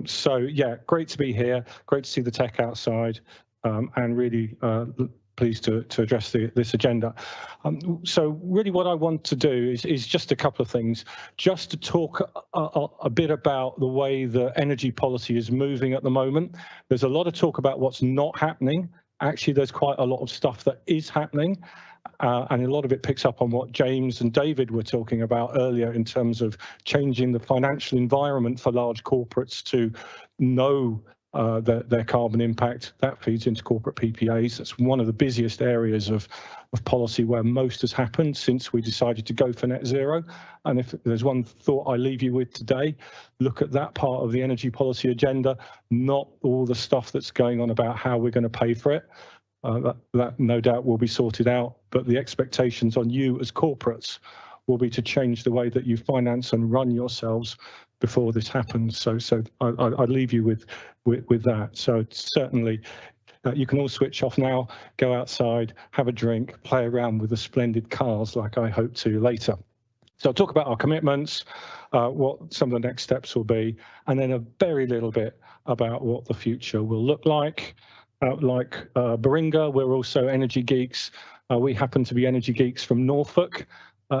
So yeah, great to be here. Great to see the tech outside, and really pleased to address this agenda. So really what I want to do is just a couple of things, just to talk a bit about the way the energy policy is moving at the moment. There's a lot of talk about what's not happening. Actually, there's quite a lot of stuff that is happening. And a lot of it picks up on what James and David were talking about earlier in terms of changing the financial environment for large corporates to know their carbon impact. That feeds into corporate PPAs. That's one of the busiest areas of policy where most has happened since we decided to go for net zero. And if there's one thought I leave you with today, look at that part of the energy policy agenda, not all the stuff that's going on about how we're going to pay for it. That no doubt will be sorted out, but the expectations on you as corporates will be to change the way that you finance and run yourselves before this happens. So I leave you with that. So certainly you can all switch off now, go outside, have a drink, play around with the splendid cars like I hope to later. So I'll talk about our commitments, what some of the next steps will be, and then a very little bit about what the future will look like. Like Baringa, we're also energy geeks. We happen to be energy geeks from Norfolk,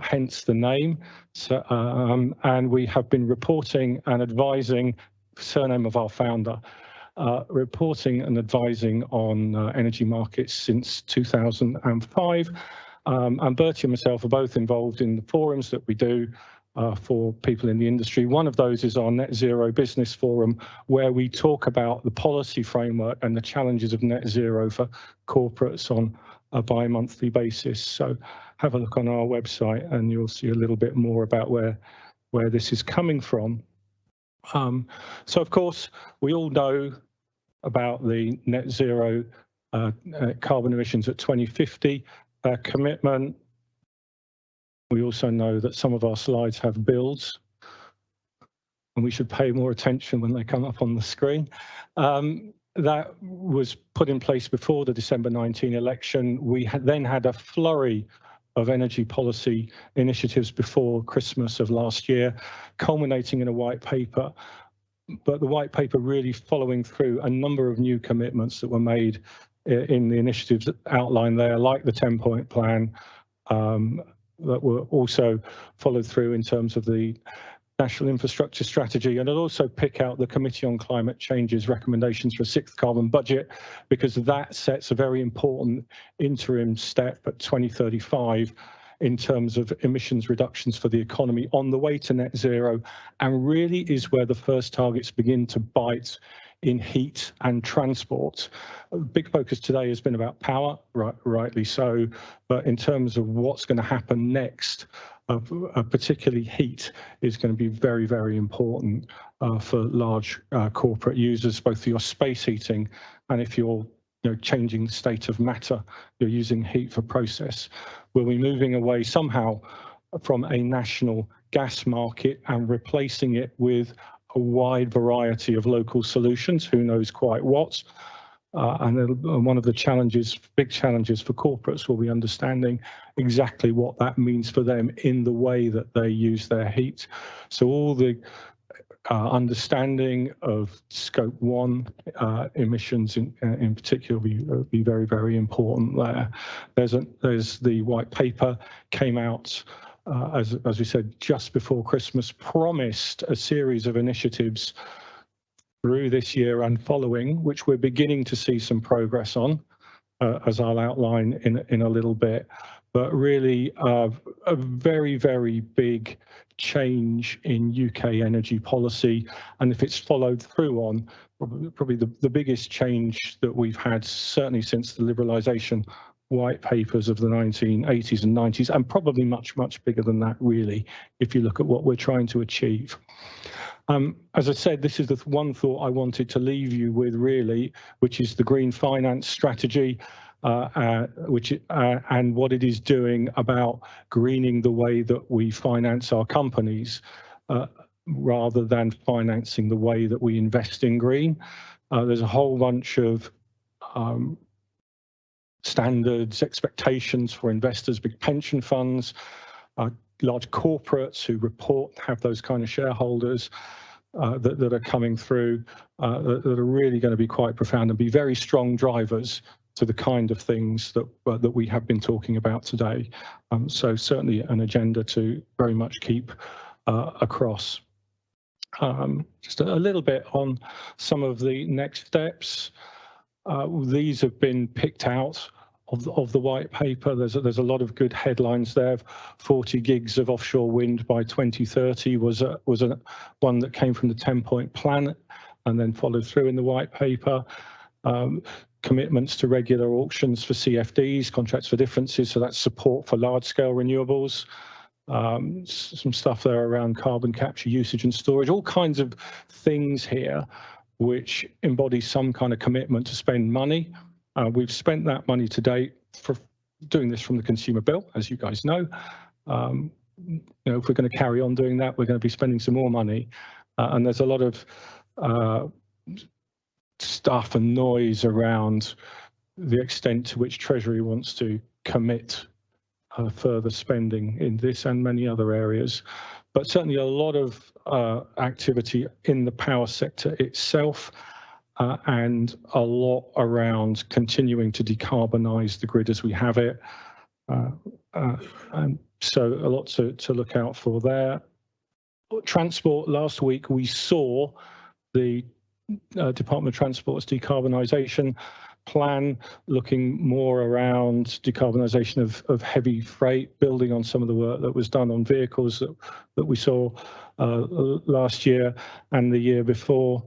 hence the name. So, and we have been reporting and advising, surname of our founder, reporting and advising on energy markets since 2005. And Bertie and myself are both involved in the forums that we do for people in the industry. One of those is our Net Zero Business Forum, where we talk about the policy framework and the challenges of net zero for corporates on a bi-monthly basis. So have a look on our website and you'll see a little bit more about where this is coming from. So of course, we all know about the net zero carbon emissions at 2050 commitment. We also know that some of our slides have builds, and we should pay more attention when they come up on the screen. That was put in place before the December 19 election. We then had a flurry of energy policy initiatives before Christmas of last year, culminating in a white paper. But the white paper really following through a number of new commitments that were made in the initiatives outlined there, like the 10-point plan, that were also followed through in terms of the National Infrastructure Strategy. And I'll also pick out the Committee on Climate Change's recommendations for a sixth carbon budget, because that sets a very important interim step at 2035 in terms of emissions reductions for the economy on the way to net zero, and really is where the first targets begin to bite in heat and transport. A big focus today has been about power, rightly so, but in terms of what's going to happen next, particularly heat is going to be very, very important for large corporate users, both for your space heating and if you're changing the state of matter, you're using heat for process. We'll be moving away somehow from a national gas market and replacing it with a wide variety of local solutions, who knows quite what. And one of the challenges, big challenges for corporates will be understanding exactly what that means for them in the way that they use their heat. So all the understanding of scope 1 emissions in particular will be very, very important there. There's the white paper came out as we said, just before Christmas, promised a series of initiatives through this year and following, which we're beginning to see some progress on, as I'll outline in a little bit. But really a very, very big change in UK energy policy. And if it's followed through on, probably the biggest change that we've had, certainly since the liberalisation white papers of the 1980s and 90s, and probably much, much bigger than that, really, if you look at what we're trying to achieve. As I said, this is the one thought I wanted to leave you with, really, which is the green finance strategy, and what it is doing about greening the way that we finance our companies, rather than financing the way that we invest in green. There's a whole bunch of standards, expectations for investors, big pension funds, large corporates who have those kind of shareholders, that are coming through that are really going to be quite profound and be very strong drivers to the kind of things that we have been talking about today. So certainly an agenda to very much keep across. Just a little bit on some of the next steps. These have been picked out of the white paper. There's a lot of good headlines there. 40 gigs of offshore wind by 2030 was one that came from the 10-point plan and then followed through in the white paper. Commitments to regular auctions for CFDs, contracts for differences, so that's support for large-scale renewables. Some stuff there around carbon capture, usage and storage, all kinds of things here which embody some kind of commitment to spend money. We've spent that money to date for doing this from the consumer bill, as you guys know. You know, if we're going to carry on doing that, we're going to be spending some more money. And there's a lot of stuff and noise around the extent to which Treasury wants to commit further spending in this and many other areas. But certainly a lot of activity in the power sector itself, and a lot around continuing to decarbonise the grid as we have it. And so a lot to look out for there. Transport, last week we saw the Department of Transport's decarbonisation plan, looking more around decarbonisation of heavy freight, building on some of the work that was done on vehicles that we saw last year and the year before,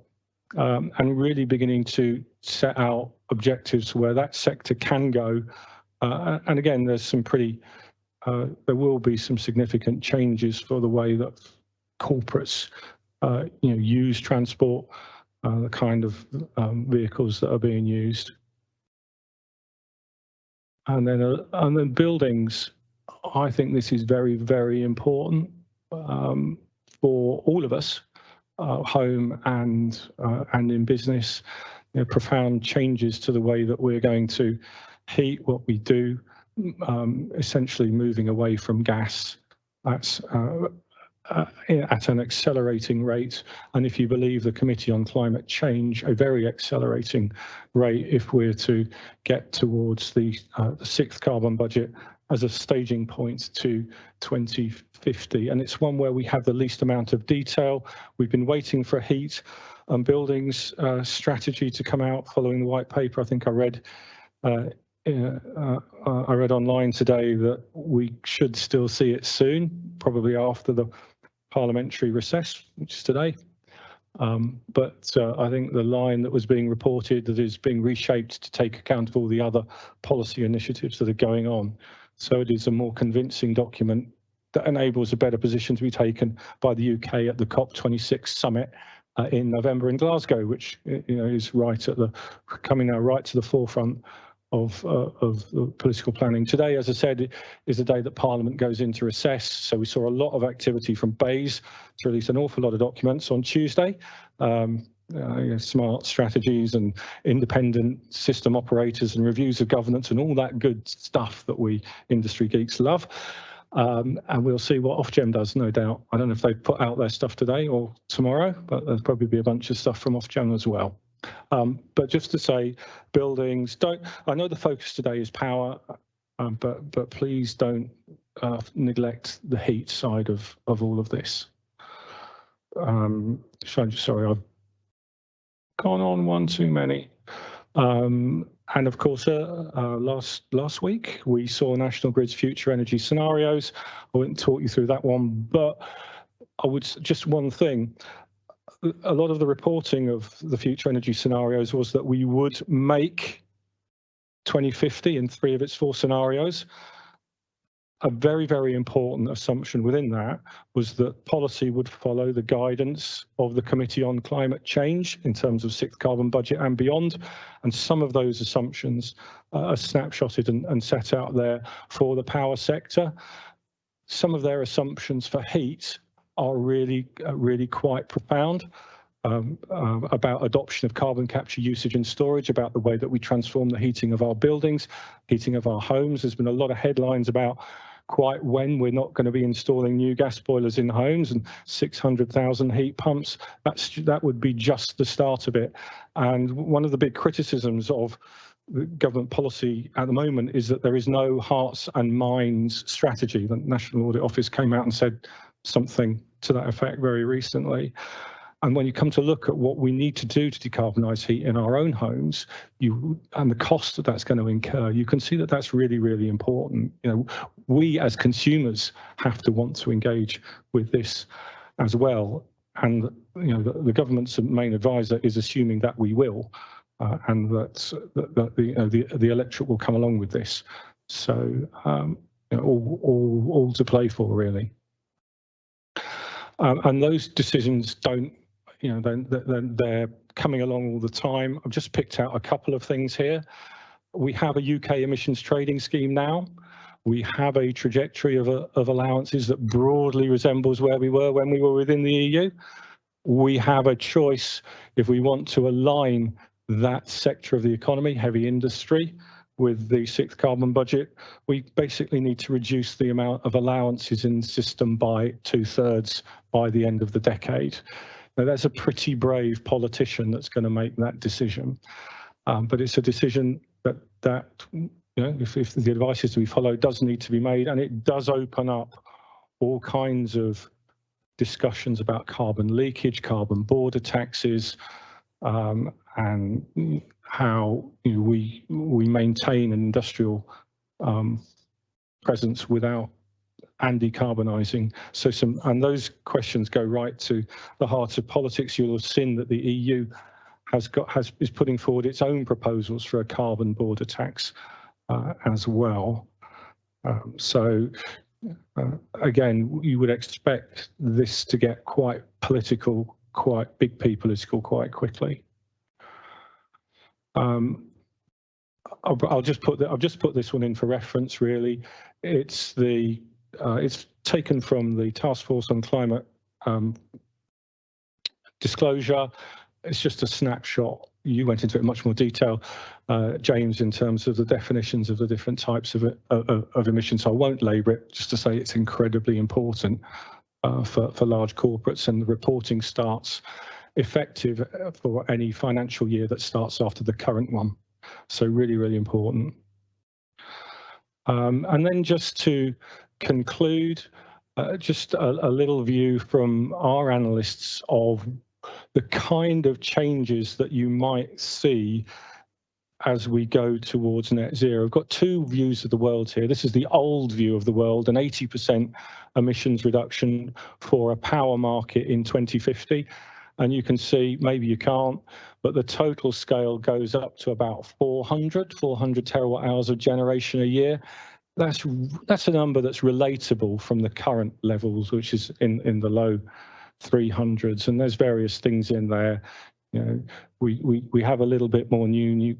and really beginning to set out objectives where that sector can go. And again, there's some there will be some significant changes for the way that corporates use transport, the kind of vehicles that are being used. And then buildings, I think this is very, very important for all of us, home and in business. Profound changes to the way that we're going to heat what we do, essentially moving away from gas. That's at an accelerating rate, and if you believe the Committee on Climate Change, a very accelerating rate if we're to get towards the sixth carbon budget as a staging point to 2050. And it's one where we have the least amount of detail. We've been waiting for a heat and buildings strategy to come out following the white paper. I think I read online today that we should still see it soon, probably after the parliamentary recess, which is today. But I think the line that was being reported that is being reshaped to take account of all the other policy initiatives that are going on. So it is a more convincing document that enables a better position to be taken by the UK at the COP26 summit in November in Glasgow, which is right at coming now right to the forefront of political planning. Today, as I said, is the day that Parliament goes into recess. So we saw a lot of activity from BEIS to release an awful lot of documents on Tuesday. Smart strategies and independent system operators and reviews of governance and all that good stuff that we industry geeks love. And we'll see what Ofgem does, no doubt. I don't know if they've put out their stuff today or tomorrow, but there'll probably be a bunch of stuff from Ofgem as well. But just to say, buildings, I know the focus today is power, but please don't neglect the heat side of all of this. Sorry, I've gone on one too many. And of course, last week, we saw National Grid's future energy scenarios. I wouldn't talk you through that one, but I would just one thing. A lot of the reporting of the future energy scenarios was that we would make 2050 in 3 of its 4 scenarios. A very, very important assumption within that was that policy would follow the guidance of the Committee on Climate Change in terms of 6th carbon budget and beyond. And some of those assumptions are snapshotted and set out there for the power sector. Some of their assumptions for heat are really quite profound, about adoption of carbon capture, usage and storage, about the way that we transform the heating of our buildings, heating of our homes. There's been a lot of headlines about quite when we're not going to be installing new gas boilers in homes and 600,000 heat pumps. That would be just the start of it. And one of the big criticisms of the government policy at the moment is that there is no hearts and minds strategy. The National Audit Office came out and said something to that effect very recently. And when you come to look at what we need to do to decarbonise heat in our own homes, and the cost that that's going to incur, you can see that that's really, really important. You know, we as consumers have to want to engage with this as well. And you know, the government's main advisor is assuming that we will, and that the electorate will come along with this. So you know, all to play for, really. And those decisions don't. You know, they're coming along all the time. I've just picked out a couple of things here. We have a UK emissions trading scheme now. We have a trajectory of allowances that broadly resembles where we were when we were within the EU. We have a choice if we want to align that sector of the economy, heavy industry, with the sixth carbon budget. We basically need to reduce the amount of allowances in the system by 2/3 by the end of the decade. Now, that's a pretty brave politician that's going to make that decision, but it's a decision that you know, if the advice is to be followed, does need to be made, and it does open up all kinds of discussions about carbon leakage, carbon border taxes, and how you know, we maintain an industrial presence without and decarbonising. So and those questions go right to the heart of politics. You'll have seen that the EU is putting forward its own proposals for a carbon border tax as well. Again, you would expect this to get quite political, quite big P political, quite quickly. I've just put this one in for reference. Really, it's taken from the Task Force on Climate Disclosure. It's just a snapshot. You went into it in much more detail, James, in terms of the definitions of the different types of emissions. So I won't labour it, just to say it's incredibly important for large corporates, and the reporting starts effective for any financial year that starts after the current one. So really, really important. And then just to conclude, just a little view from our analysts of the kind of changes that you might see as we go towards net zero. We've got two views of the world here. This is the old view of the world, an 80% emissions reduction for a power market in 2050. And you can see, maybe you can't, but the total scale goes up to about 400 terawatt hours of generation a year. That's a number that's relatable from the current levels, which is in the low 300s, and there's various things in there. You know, we have a little bit more new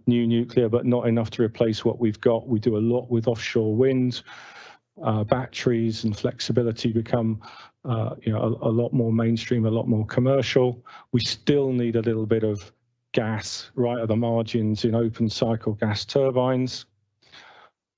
nuclear, but not enough to replace what we've got. We do a lot with offshore wind. Batteries and flexibility become you know, a lot more mainstream, a lot more commercial. We still need a little bit of gas right at the margins in open cycle gas turbines.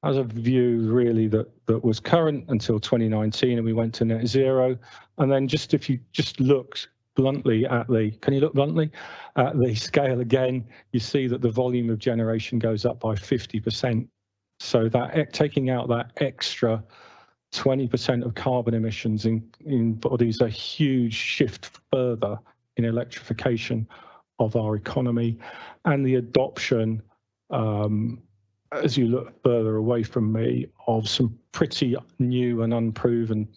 As a view really that was current until 2019, and we went to net zero. And then just if you just looked bluntly at can you look bluntly at the scale again, you see that the volume of generation goes up by 50%. So that taking out that extra 20% of carbon emissions embodies a huge shift further in electrification of our economy, and the adoption, as you look further away from me, of some pretty new and unproven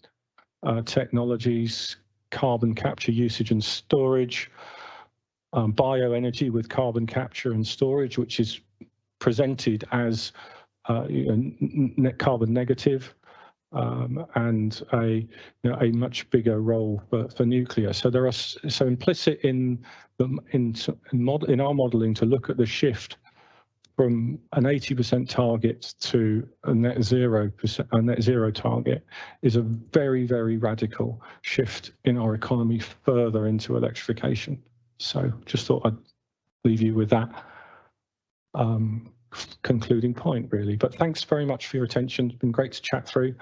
technologies, carbon capture, usage and storage, bioenergy with carbon capture and storage, which is presented as net carbon negative, and a much bigger role for nuclear. So there are implicit in our modelling to look at the shift from an 80% target to a net zero target is a very, very radical shift in our economy further into electrification. So just thought I'd leave you with that. concluding point, really. But thanks very much for your attention. It's been great to chat through,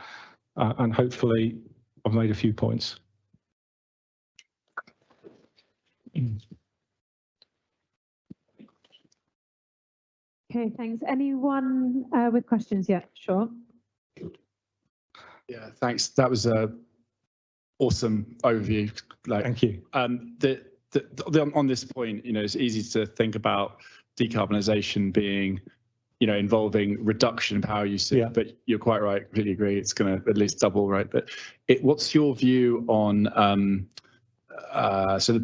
and hopefully I've made a few points. Okay, thanks. Anyone with questions yet? Sure. Yeah, thanks. That was a awesome overview. Like, thank you. On this point, it's easy to think about decarbonisation being, involving reduction in power usage. Yeah. But you're quite right. Completely agree. It's going to at least double, right? But what's your view on? So the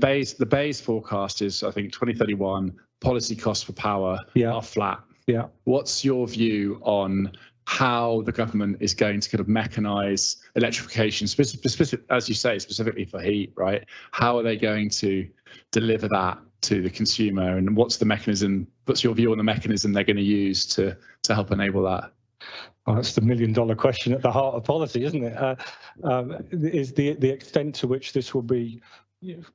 base forecast is, I think, 2031. Policy costs for power are flat. Yeah. What's your view on how the government is going to kind of mechanise electrification, specific, as you say, specifically for heat, right? How are they going to deliver that to the consumer, and what's the mechanism? What's your view on the mechanism they're going to use to help enable that? Well, that's the million-dollar question at the heart of policy, isn't it? Is the extent to which this will be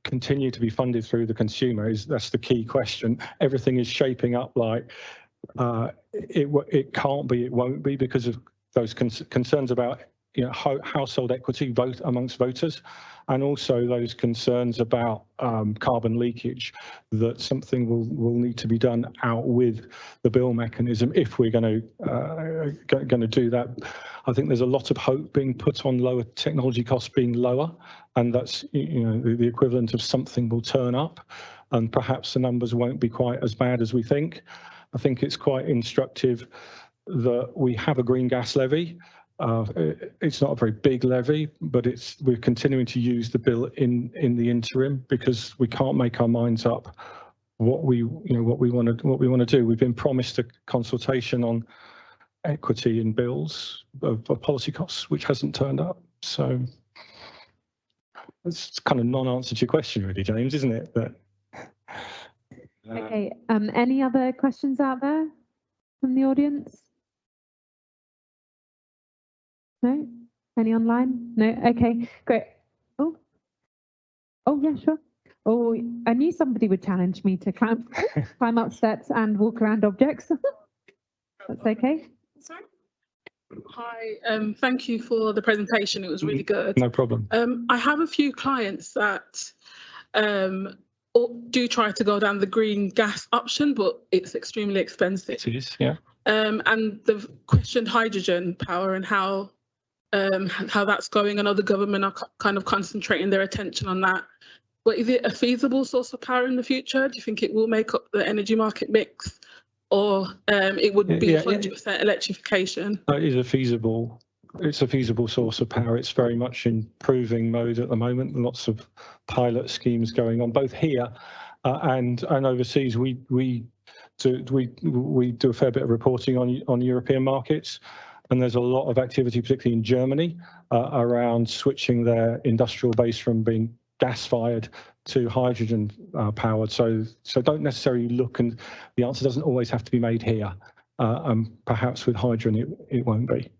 continue to be funded through the consumer? That's the key question. Everything is shaping up like it can't be, it won't be, because of those concerns about household equity vote amongst voters, and also those concerns about carbon leakage, that something will need to be done out with the bill mechanism if we're going to do that. I think there's a lot of hope being put on lower technology costs being lower, and that's the equivalent of something will turn up, and perhaps the numbers won't be quite as bad as we think. I think it's quite instructive that we have a green gas levy. It's not a very big levy, but we're continuing to use the bill in the interim, because we can't make our minds up what we want to do. We've been promised a consultation on equity in bills of policy costs, which hasn't turned up. So it's kind of non-answer to your question, really, James, isn't it? But okay. Any other questions out there from the audience? No? Any online? No? Okay, great. Oh, yeah, sure. Oh, I knew somebody would challenge me to climb up steps and walk around objects. That's okay. Sorry. Hi, thank you for the presentation. It was really good. No problem. I have a few clients that do try to go down the green gas option, but it's extremely expensive. It is, yeah. And they've questioned hydrogen power and how that's going. I know the government are kind of concentrating their attention on that. But is it a feasible source of power in the future? Do you think it will make up the energy market mix, or it would be 100% electrification? It's a feasible source of power. It's very much in proving mode at the moment. Lots of pilot schemes going on, both here and overseas. We do a fair bit of reporting on European markets, and there's a lot of activity, particularly in Germany, around switching their industrial base from being gas-fired to hydrogen powered. So don't necessarily look, and the answer doesn't always have to be made here. Perhaps with hydrogen it won't be.